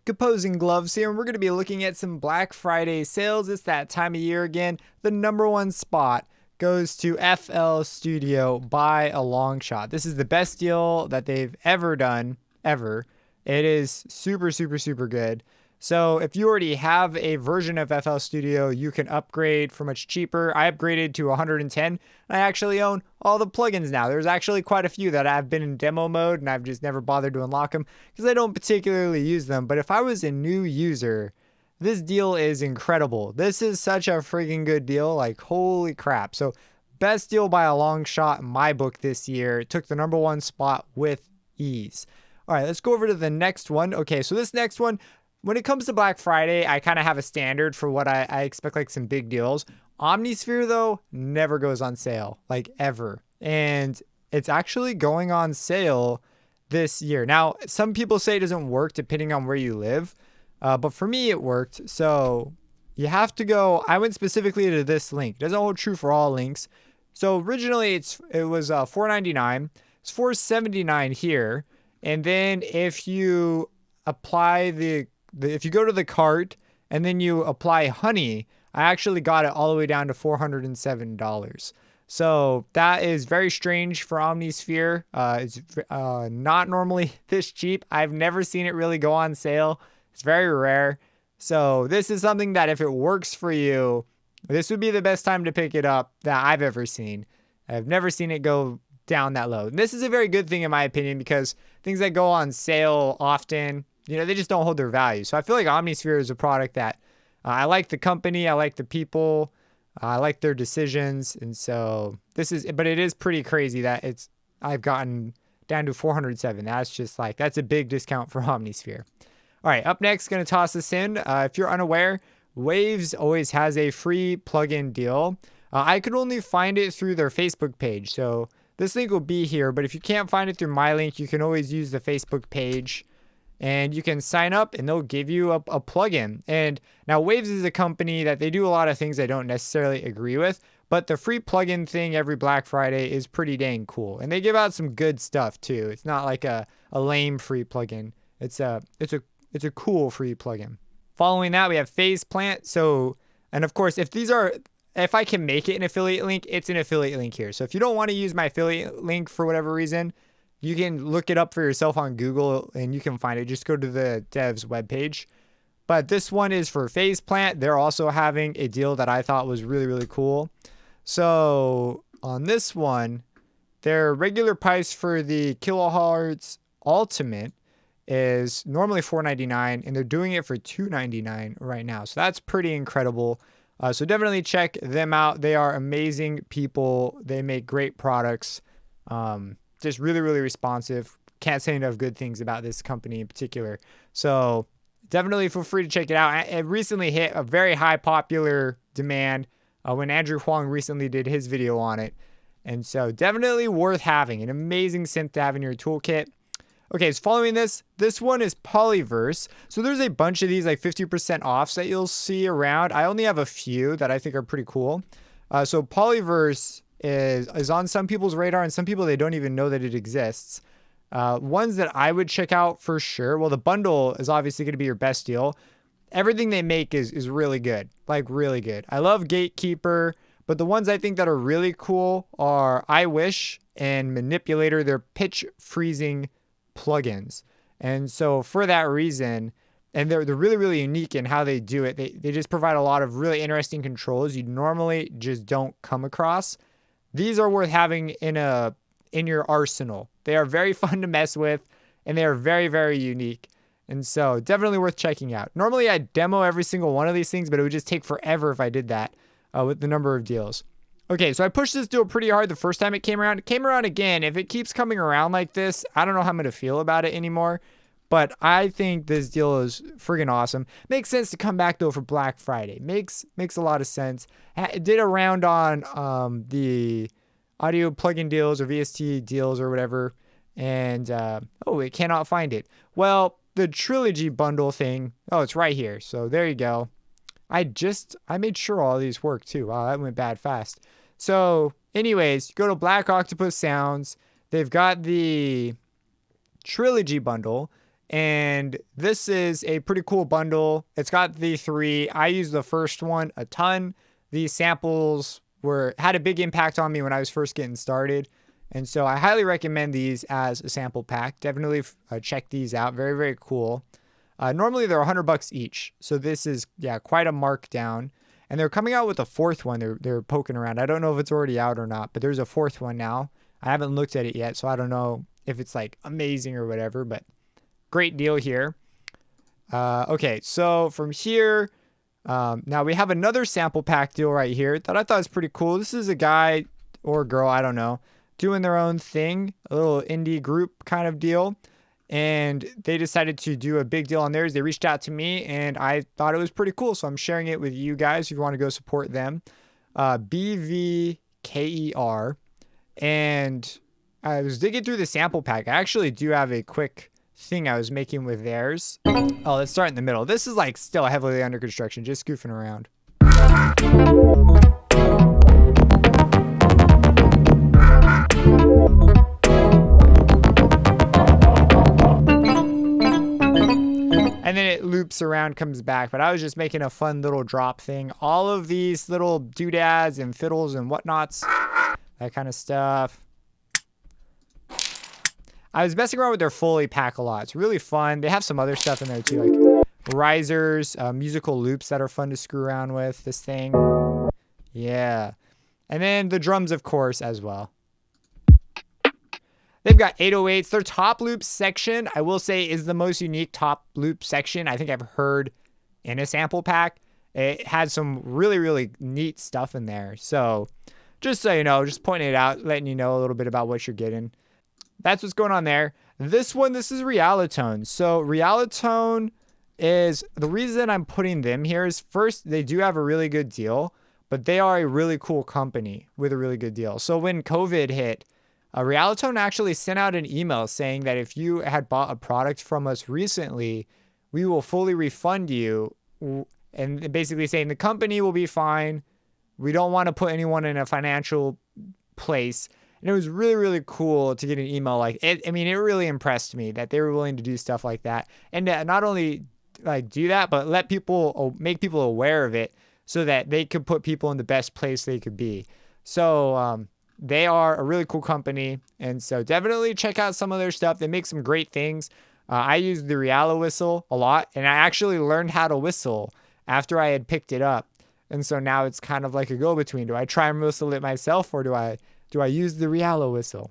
Composing Gloves here, and we're going to be looking at some Black Friday sales. It's that time of year again. The number one spot goes to FL Studio by a long shot. This is the best deal that they've ever done, ever. It is super, super, super good. So if you already have a version of FL Studio, you can upgrade for much cheaper. I upgraded to 110. I actually own all the plugins now. There's actually quite a few that I've been in demo mode and I've just never bothered to unlock them because I don't particularly use them. But if I was a new user, this deal is incredible. This is such a freaking good deal. Like, holy crap. So best deal by a long shot in my book this year. It took the number one spot with ease. All right, let's go over to the next one. Okay, so this next one, when it comes to Black Friday, I kind of have a standard for what I expect, like some big deals. Omnisphere, though, never goes on sale, like ever. And it's actually going on sale this year. Now, some people say it doesn't work depending on where you live, but for me, it worked. So you have to go. I went specifically to this link. It doesn't hold true for all links. So originally, it was $4.99. It's $4.79 here. And then if you apply if you go to the cart and then you apply honey, I actually got it all the way down to $407. So that is very strange for Omnisphere. It's not normally this cheap. I've never seen it really go on sale. It's very rare. So this is something that if it works for you, this would be the best time to pick it up that I've ever seen. I've never seen it go down that low. And this is a very good thing in my opinion because things that go on sale often, they just don't hold their value. So I feel like Omnisphere is a product that I like the company, I like the people, I like their decisions. And so but it is pretty crazy that I've gotten down to 407. That's a big discount for Omnisphere. All right, up next, going to toss this in. If you're unaware, Waves always has a free plugin deal. I could only find it through their Facebook page. So this link will be here, but if you can't find it through my link, you can always use the Facebook page. And you can sign up and they'll give you a plugin. And now Waves is a company that they do a lot of things I don't necessarily agree with, but the free plugin thing every Black Friday is pretty dang cool. And they give out some good stuff too. It's not like a lame free plugin. It's a cool free plugin. Following that, we have Phase Plant. And of course, if I can make it an affiliate link, it's an affiliate link here. So if you don't want to use my affiliate link for whatever reason, you can look it up for yourself on Google and you can find it. Just go to the dev's webpage. But this one is for Phase Plant. They're also having a deal that I thought was really, really cool. So on this one, their regular price for the Kilohertz Ultimate is normally $4.99 and they're doing it for $2.99 right now. So that's pretty incredible. So definitely check them out. They are amazing people. They make great products. Just really, really responsive. Can't say enough good things about this company in particular. So definitely feel free to check it out. It recently hit a very high popular demand when Andrew Huang recently did his video on it. And so definitely worth having. An amazing synth to have in your toolkit. Okay, so following this one is Polyverse. So there's a bunch of these like 50% offs that you'll see around. I only have a few that I think are pretty cool. So Polyverse is on some people's radar and some people, they don't even know that it exists. Ones that I would check out for sure. Well, the bundle is obviously going to be your best deal. Everything they make is really good, like really good. I love Gatekeeper, but the ones I think that are really cool are I Wish and Manipulator. They're pitch freezing plugins. And so for that reason, and they're really, really unique in how they do it. They just provide a lot of really interesting controls you normally just don't come across. These are worth having in your arsenal. They are very fun to mess with, and they are very, very unique. And so definitely worth checking out. Normally I demo every single one of these things, but it would just take forever if I did that with the number of deals. Okay, so I pushed this deal pretty hard the first time it came around. It came around again. If it keeps coming around like this, I don't know how I'm going to feel about it anymore. But I think this deal is friggin' awesome. Makes sense to come back though for Black Friday. Makes a lot of sense. It did a round on the audio plugin deals or VST deals or whatever. And it cannot find it. Well, the trilogy bundle thing. Oh, it's right here. So there you go. I made sure all these work too. Wow, that went bad fast. So anyways, go to Black Octopus Sounds. They've got the trilogy bundle. And this is a pretty cool bundle. It's got the 3. I used the first one a ton. These samples had a big impact on me when I was first getting started. And so I highly recommend these as a sample pack. Definitely check these out. Very, very cool. Normally they're $100 each. So this is, quite a markdown. And they're coming out with a 4th one. They're poking around. I don't know if it's already out or not, but there's a 4th one now. I haven't looked at it yet, so I don't know if it's like amazing or whatever, but great deal here. Okay, so from here, now we have another sample pack deal right here that I thought was pretty cool. This is a guy or girl, I don't know, doing their own thing, a little indie group kind of deal. And they decided to do a big deal on theirs. They reached out to me and I thought it was pretty cool. So I'm sharing it with you guys if you want to go support them. BVKER. And I was digging through the sample pack. I actually do have a quick thing I was making with theirs. Oh, let's start in the middle. This is like still heavily under construction, just goofing around. And then it loops around, comes back. But I was just making a fun little drop thing. All of these little doodads and fiddles and whatnots, that kind of stuff. I was messing around with their Foley pack a lot. It's really fun. They have some other stuff in there too, like risers, musical loops that are fun to screw around with. This thing. Yeah. And then the drums, of course, as well. They've got 808s. Their top loop section, I will say, is the most unique top loop section I think I've heard in a sample pack. It had some really, really neat stuff in there. So just so you know, just pointing it out, letting you know a little bit about what you're getting. That's what's going on there. This is Realitone. So Realitone is, the reason I'm putting them here is, first, they do have a really good deal, but they are a really cool company with a really good deal. So when COVID hit, Realitone actually sent out an email saying that if you had bought a product from us recently, we will fully refund you, and basically saying the company will be fine. We don't want to put anyone in a financial place. And it was really, really cool to get an email like it. I mean, it really impressed me that they were willing to do stuff like that. And not only like do that, but make people aware of it so that they could put people in the best place they could be. So they are a really cool company. And so definitely check out some of their stuff. They make some great things. I use the Realitone whistle a lot, and I actually learned how to whistle after I had picked it up. And so now it's kind of like a go-between. Do I try and whistle it myself, or do I use the Realitone whistle?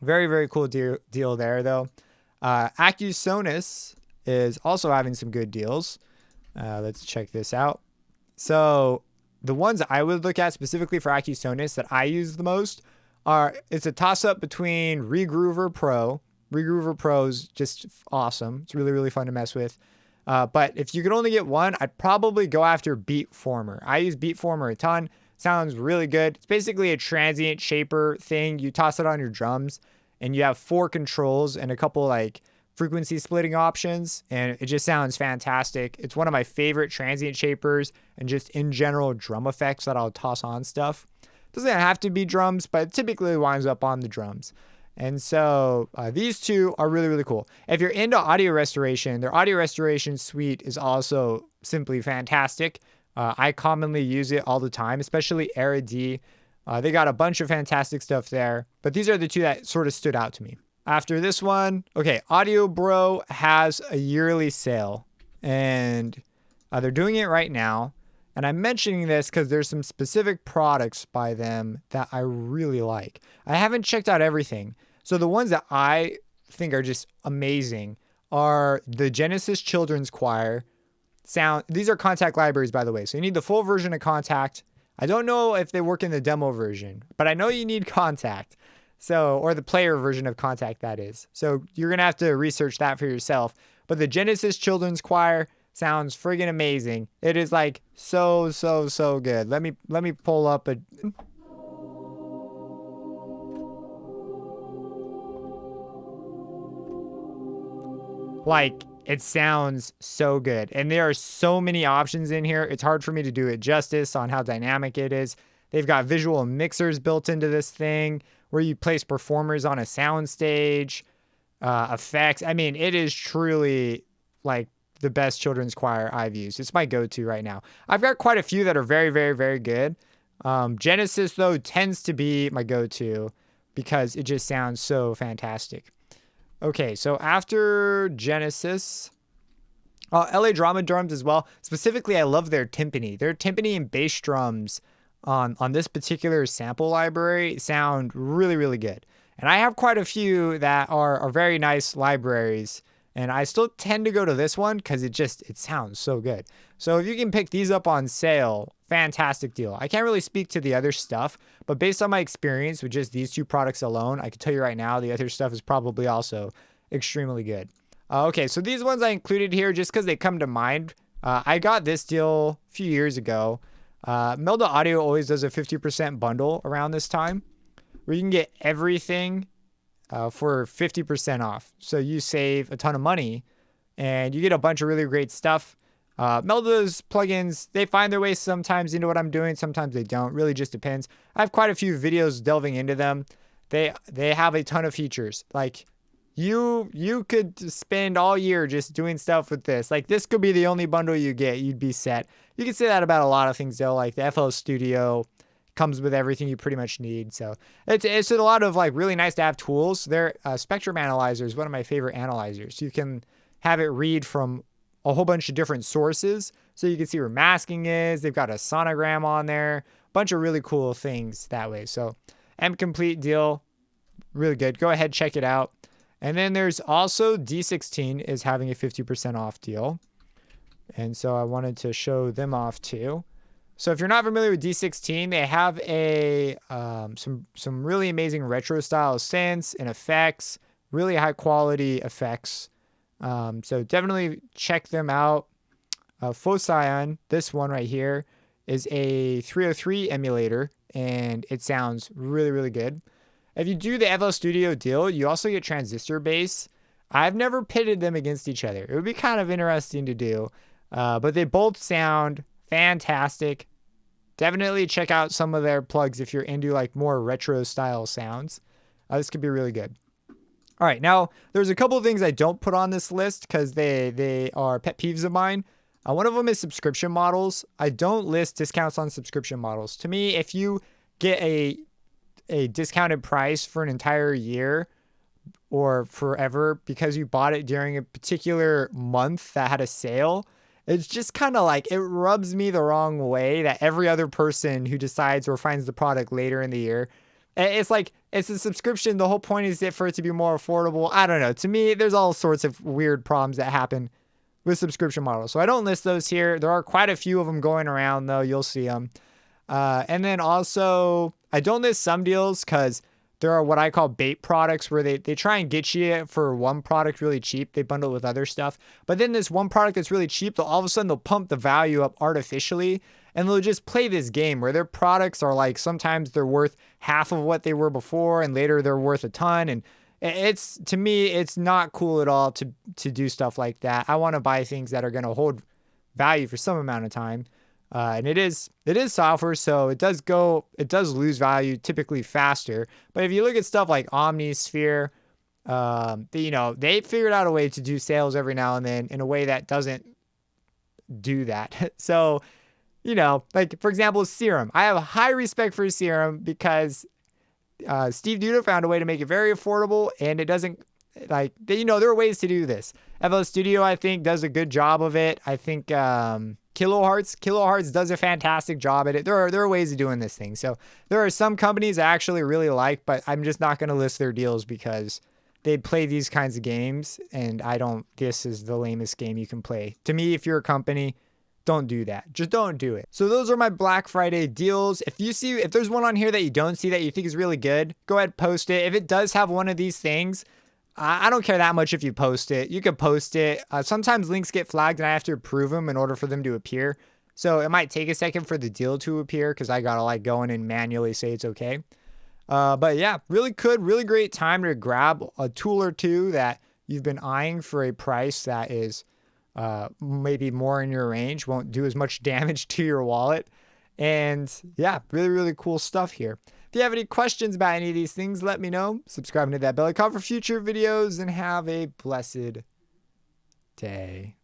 Very, very cool deal there, though. Accusonus is also having some good deals. Let's check this out. So the ones I would look at specifically for Accusonus that I use the most it's a toss-up between Regroover Pro. Regroover Pro is just awesome. It's really, really fun to mess with. But if you could only get one, I'd probably go after Beamformer. I use Beamformer a ton. Sounds really good. It's basically a transient shaper thing. You toss it on your drums and you have 4 controls and a couple like frequency splitting options, and it just sounds fantastic. It's one of my favorite transient shapers and just in general drum effects that I'll toss on stuff. Doesn't have to be drums, but it typically winds up on the drums. And so these two are really, really cool. If you're into audio restoration, their audio restoration suite is also simply fantastic. I commonly use it all the time, especially Era D. They got a bunch of fantastic stuff there, but these are the two that sort of stood out to me. After this one, okay, Audiobro has a yearly sale, and they're doing it right now. And I'm mentioning this because there's some specific products by them that I really like. I haven't checked out everything. So the ones that I think are just amazing are the Genesis Children's Choir sound. These are Contact libraries, by the way. So you need the full version of Contact. I don't know if they work in the demo version, but I know you need Contact. So, or the player version of Contact, that is. So you're going to have to research that for yourself. But the Genesis Children's Choir sounds friggin' amazing. It is like so good. Let me pull up a... Like, it sounds so good. And there are so many options in here. It's hard for me to do it justice on how dynamic it is. They've got visual mixers built into this thing where you place performers on a sound stage. effects. I mean, it is truly like the best children's choir I've used. It's my go-to right now. I've got quite a few that are very, very, very good. Genesis, though, tends to be my go-to because it just sounds so fantastic. Okay, so after Genesis, LA Drama drums as well. Specifically, I love their timpani. Their timpani and bass drums on this particular sample library sound really, really good. And I have quite a few that are very nice libraries. And I still tend to go to this one because it sounds so good. So if you can pick these up on sale, fantastic deal. I can't really speak to the other stuff, but based on my experience with just these two products alone, I can tell you right now the other stuff is probably also extremely good. Okay, so these ones I included here just because they come to mind. I got this deal a few years ago. Melda Audio always does a 50% bundle around this time where you can get everything for 50% off. So you save a ton of money and you get a bunch of really great stuff. Melda's plugins, they find their way sometimes into what I'm doing. Sometimes they don't. Really just depends. I have quite a few videos delving into them. They have a ton of features. Like you could spend all year just doing stuff with this. Like this could be the only bundle you get. You'd be set. You can say that about a lot of things though. Like the FL Studio comes with everything you pretty much need. So it's a lot of like really nice to have tools. Their spectrum analyzer is one of my favorite analyzers. You can have it read from a whole bunch of different sources. So you can see where masking is. They've got a sonogram on there. A bunch of really cool things that way. So M-Complete deal, really good. Go ahead, check it out. And then there's also D16 is having a 50% off deal. And so I wanted to show them off too. So if you're not familiar with D16, they have a some really amazing retro style synths and effects, really high quality effects. So definitely check them out. Phocyon, this one right here, is a 303 emulator, and it sounds really, really good. If you do the FL Studio deal, you also get transistor bass. I've never pitted them against each other. It would be kind of interesting to do, but they both sound fantastic. Definitely check out some of their plugs if you're into like more retro style sounds. This could be really good. All right, now there's a couple of things I don't put on this list because they are pet peeves of mine. One of them is subscription models. I don't list discounts on subscription models. To me, if you get a discounted price for an entire year or forever because you bought it during a particular month that had a sale, it's just kind of like it rubs me the wrong way that every other person who decides or finds the product later in the year, it's like it's a subscription. The whole point is for it to be more affordable. I don't know. To me, there's all sorts of weird problems that happen with subscription models. So I don't list those here. There are quite a few of them going around though. You'll see them. And then also I don't list some deals because there are what I call bait products where they try and get you for one product really cheap. They bundle it with other stuff. But then this one product that's really cheap, all of a sudden they'll pump the value up artificially and they'll just play this game where their products are like sometimes they're worth half of what they were before and later they're worth a ton. And it's, to me, it's not cool at all to do stuff like that. I want to buy things that are going to hold value for some amount of time. And it is software, so it does lose value typically faster. But if you look at stuff like Omnisphere, they figured out a way to do sales every now and then in a way that doesn't do that. So, like for example, Serum. I have high respect for Serum because Steve Duda found a way to make it very affordable, and it doesn't there are ways to do this. FL Studio, I think, does a good job of it. I think Kilohertz does a fantastic job at it. There are ways of doing this thing. So there are some companies I actually really like, but I'm just not going to list their deals because they play these kinds of games, and this is the lamest game you can play. To me, if you're a company, don't do that. Just don't do it. So those are my Black Friday deals. If there's one on here that you don't see that you think is really good, go ahead, post it. If it does have one of these things, I don't care that much if you post it. You could post it. Sometimes links get flagged and I have to approve them in order for them to appear. So it might take a second for the deal to appear because I got to go in and manually say it's okay. But yeah, really great time to grab a tool or two that you've been eyeing for a price that is maybe more in your range, won't do as much damage to your wallet. And yeah, really cool stuff here. If you have any questions about any of these things, let me know. Subscribe to that bell icon for future videos and have a blessed day.